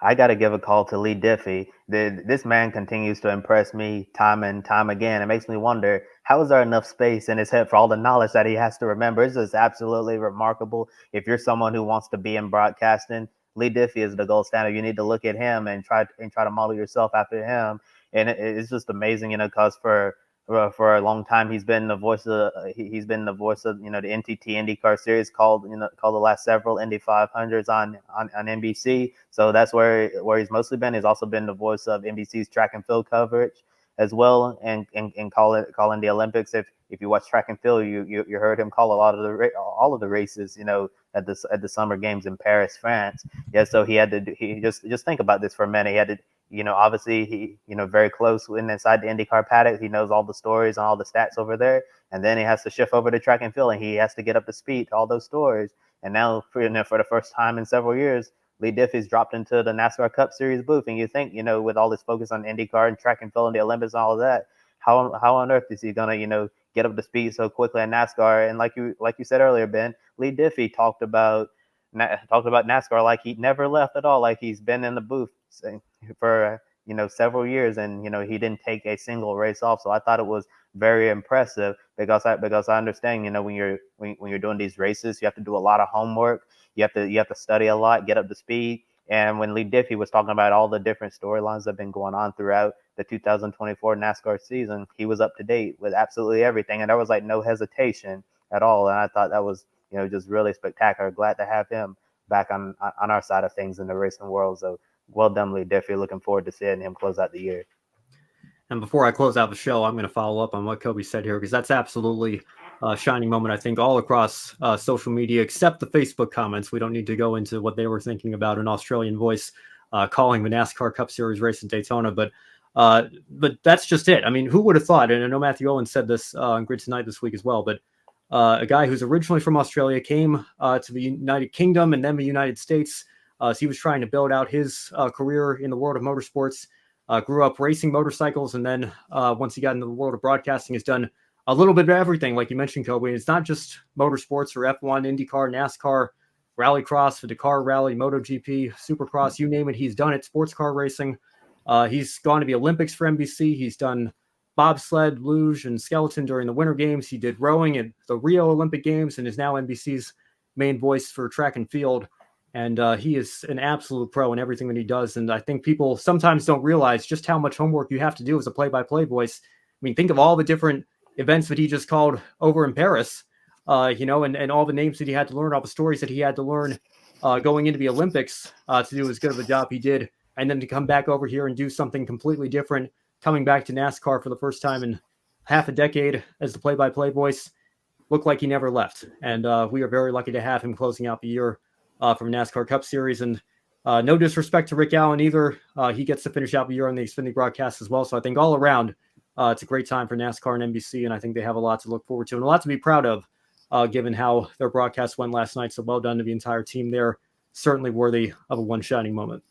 I got to give a call to Leigh Diffey. This man continues to impress me time and time again. It makes me wonder, how is there enough space in his head for all the knowledge that he has to remember? It's just absolutely remarkable. If you're someone who wants to be in broadcasting, Leigh Diffey is the gold standard. You need to look at him and try to model yourself after him. And it's just amazing, because for a long time he's been the voice of the NTT IndyCar series, called the last several Indy 500s on NBC. So that's where he's mostly been. He's also been the voice of NBC's track and field coverage as well, and calling the Olympics. If you watch track and field, you heard him call a lot of all of the races, at the summer games in Paris, France. Yeah, so he just think about this for a minute. He had to, obviously very close inside the IndyCar paddock. He knows all the stories and all the stats over there, and then he has to shift over to track and field, and he has to get up to speed to all those stories. And now, for the first time in several years, Leigh Diffey's dropped into the NASCAR Cup Series booth, and you think, with all this focus on IndyCar and track and field and the Olympics and all of that, how on earth is he gonna, get up to speed so quickly in NASCAR? And like you said earlier, Ben, Leigh Diffey talked about NASCAR like he never left at all, like he's been in the booth for several years, and he didn't take a single race off. So I thought it was very impressive, because I understand, when you're doing these races, you have to do a lot of homework. You have to study a lot, get up to speed. And when Leigh Diffey was talking about all the different storylines that have been going on throughout the 2024 NASCAR season, he was up to date with absolutely everything, and there was like no hesitation at all. And I thought that was, just really spectacular. Glad to have him back on our side of things in the racing world. So well done, Leigh Diffey. Looking forward to seeing him close out the year. And before I close out the show, I'm going to follow up on what Kobe said here, because that's absolutely a shining moment, I think, all across social media, except the Facebook comments. We don't need to go into what they were thinking about an Australian voice calling the NASCAR Cup Series race in Daytona. But that's just it. I mean, who would have thought? And I know Matthew Owen said this on Grid Tonight this week as well, but a guy who's originally from Australia came to the United Kingdom and then the United States. So he was trying to build out his career in the world of motorsports. Grew up racing motorcycles, and then once he got into the world of broadcasting, has done a little bit of everything, like you mentioned, Kobe. It's not just motorsports or F1, IndyCar, NASCAR, Rallycross, the Dakar Rally, MotoGP, Supercross, you name it, he's done it. Sports car racing. He's gone to the Olympics for NBC. He's done bobsled, luge, and skeleton during the Winter Games. He did rowing at the Rio Olympic Games and is now NBC's main voice for track and field. And he is an absolute pro in everything that he does. And I think people sometimes don't realize just how much homework you have to do as a play-by-play voice. I mean, think of all the different events that he just called over in Paris, and all the names that he had to learn, all the stories that he had to learn going into the Olympics to do as good of a job he did. And then to come back over here and do something completely different, coming back to NASCAR for the first time in half a decade as the play-by-play voice, looked like he never left. And we are very lucky to have him closing out the year from NASCAR Cup Series. And no disrespect to Rick Allen either. He gets to finish out the year on the Xfinity broadcast as well. So I think all around, it's a great time for NASCAR and NBC, and I think they have a lot to look forward to and a lot to be proud of, given how their broadcast went last night. So well done to the entire team there. Certainly worthy of a one shining moment.